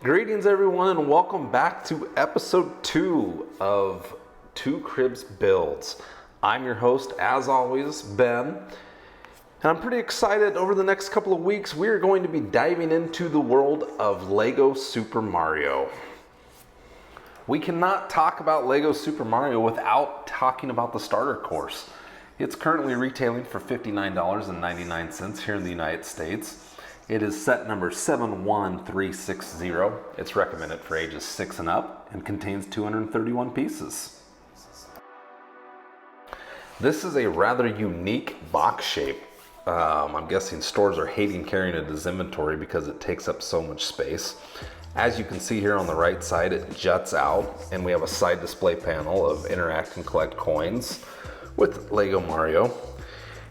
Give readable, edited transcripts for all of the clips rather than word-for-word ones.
Greetings everyone and welcome back to episode 2 of Two Cribs Builds. I'm your host as always, Ben, and I'm pretty excited. Over the next couple of weeks we are going to be diving into the world of Lego Super Mario. We cannot talk about Lego Super Mario without talking about the starter course. It's currently retailing for $59.99 here in the United States. It is set number 71360. It's recommended for ages 6 and up and contains 231 pieces. This is a rather unique box shape. I'm guessing stores are hating carrying it as inventory because it takes up so much space. As you can see here on the right side, it juts out and we have a side display panel of interact and collect coins with Lego Mario.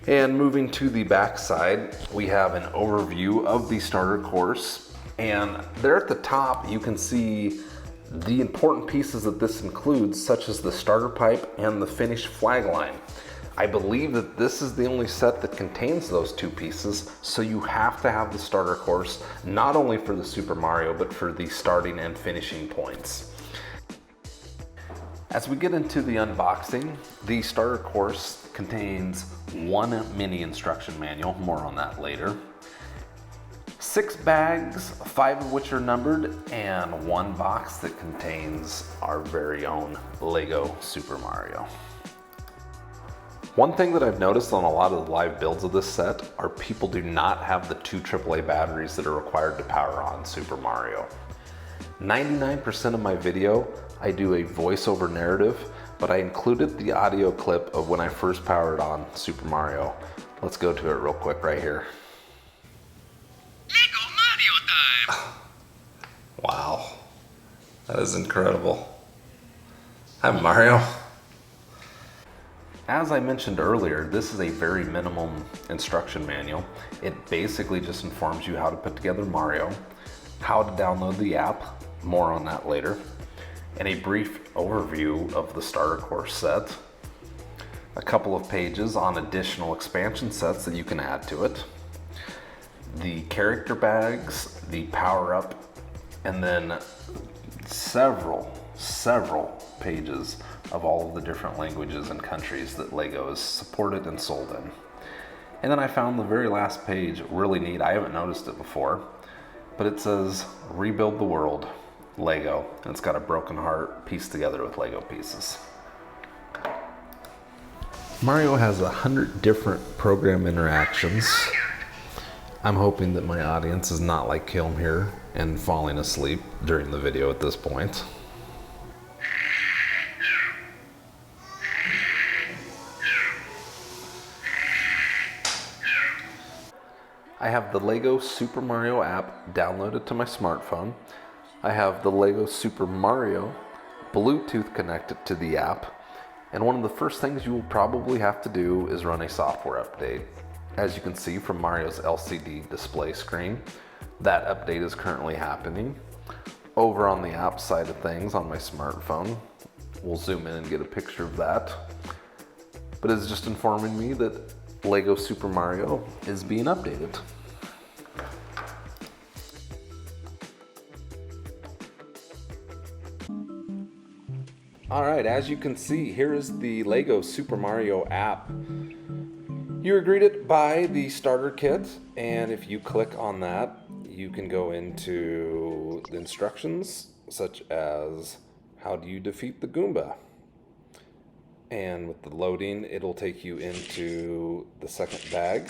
And moving to the back side, we have an overview of the starter course. And there at the top, you can see the important pieces that this includes, such as the starter pipe and the finished flag line. I believe that this is the only set that contains those two pieces, so you have to have the starter course, not only for the Super Mario, but for the starting and finishing points. As we get into the unboxing, the starter course contains one mini instruction manual, more on that later, 6 bags, 5 of which are numbered, and 1 box that contains our very own Lego Super Mario. One thing that I've noticed on a lot of the live builds of this set are people do not have the 2 AAA batteries that are required to power on Super Mario. 99% of my video, I do a voiceover narrative, but I included the audio clip of when I first powered on Super Mario. Let's go to it real quick right here. Lego Mario time! Wow, that is incredible. Hi Mario. As I mentioned earlier, this is a very minimum instruction manual. It basically just informs you how to put together Mario, how to download the app, more on that later, and a brief overview of the starter course set, a couple of pages on additional expansion sets that you can add to it, the character bags, the power-up, and then several pages of all of the different languages and countries that Lego is supported and sold in. And then I found the very last page really neat. I haven't noticed it before, but it says, "Rebuild the world, Lego," and it's got a broken heart pieced together with Lego pieces. Mario has 100 different program interactions. I'm hoping that my audience is not like Kilm here and falling asleep during the video at this point. I have the Lego Super Mario app downloaded to my smartphone. I have the Lego Super Mario Bluetooth connected to the app. And one of the first things you will probably have to do is run a software update. As you can see from Mario's LCD display screen, that update is currently happening. Over on the app side of things on my smartphone, we'll zoom in and get a picture of that. But it's just informing me that Lego Super Mario is being updated. Alright, as you can see, here is the Lego Super Mario app. You are greeted by the starter kit, and if you click on that, you can go into the instructions, such as how do you defeat the Goomba? And with the loading, it'll take you into the second bag.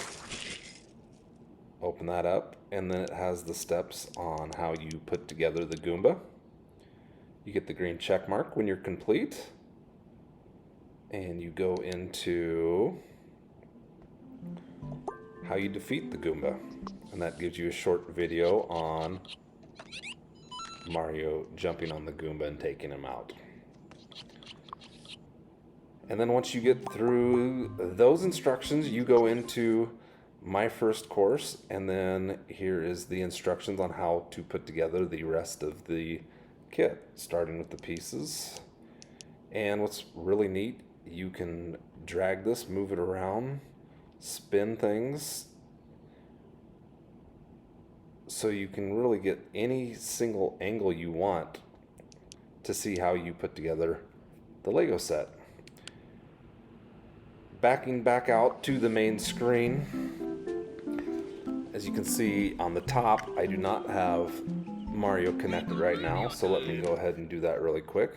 Open that up, and then it has the steps on how you put together the Goomba. You get the green check mark when you're complete, and you go into how you defeat the Goomba, and that gives you a short video on Mario jumping on the Goomba and taking him out. And then once you get through those instructions, you go into my first course, and then here is the instructions on how to put together the rest of the kit, starting with the pieces. And what's really neat, you can drag this, move it around, spin things, so you can really get any single angle you want to see how you put together the Lego set. Backing back out to the main screen, as you can see on the top, I do not have Mario connected right now, so let me go ahead and do that really quick.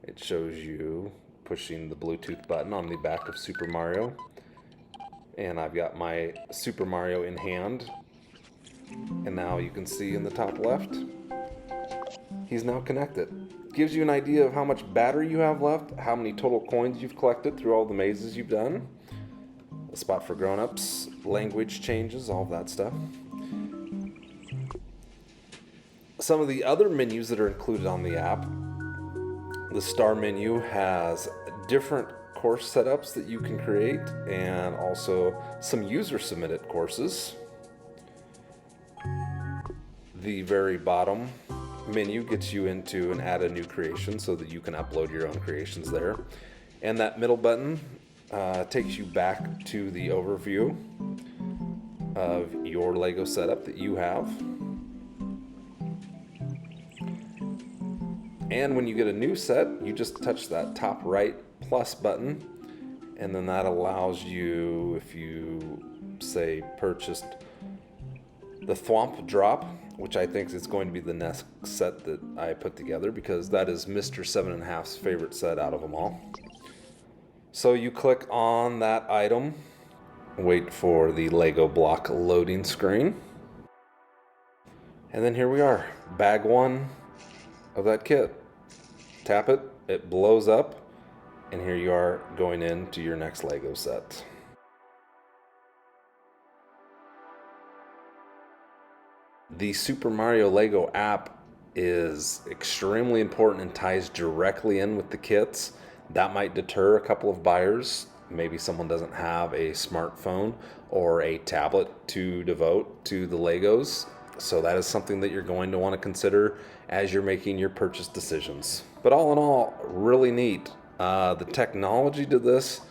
It shows you pushing the Bluetooth button on the back of Super Mario, and I've got my Super Mario in hand, and now you can see in the top left, he's now connected. Gives you an idea of how much battery you have left, how many total coins you've collected through all the mazes you've done, a spot for grown-ups, language changes, all of that stuff. Some of the other menus that are included on the app, the star menu has different course setups that you can create and also some user-submitted courses. The very bottom menu gets you into an add a new creation so that you can upload your own creations there. And that middle button takes you back to the overview of your Lego setup that you have. And when you get a new set, you just touch that top right plus button, and then that allows you, if you say purchased the Thwomp Drop, which I think is going to be the next set that I put together because that is Mr. 7.5's favorite set out of them all. So you click on that item, wait for the Lego block loading screen, and then here we are, bag one of that kit. Tap it, it blows up, and here you are going into your next Lego set. The Super Mario Lego app is extremely important and ties directly in with the kits. That might deter a couple of buyers. Maybe someone doesn't have a smartphone or a tablet to devote to the Legos. So that is something that you're going to want to consider as you're making your purchase decisions. But all in all, really neat. The technology to this,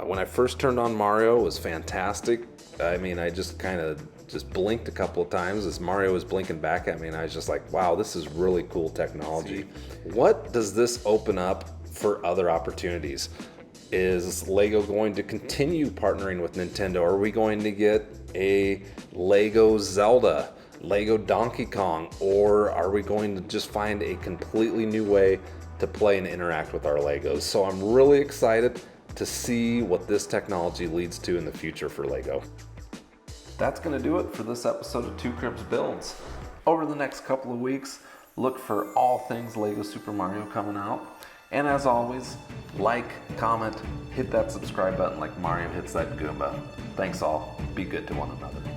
when I first turned on Mario, was fantastic. I mean, I just kind of blinked a couple of times as Mario was blinking back at me, and I was just like, wow, this is really cool technology. What does this open up for other opportunities? Is Lego going to continue partnering with Nintendo? Are we going to get a Lego Zelda, Lego Donkey Kong, or are we going to just find a completely new way to play and interact with our Legos? So I'm really excited to see what this technology leads to in the future for Lego. That's going to do it for this episode of Two Cribs Builds. Over the next couple of weeks, look for all things Lego Super Mario coming out. And as always, like, comment, hit that subscribe button like Mario hits that Goomba. Thanks all. Be good to one another.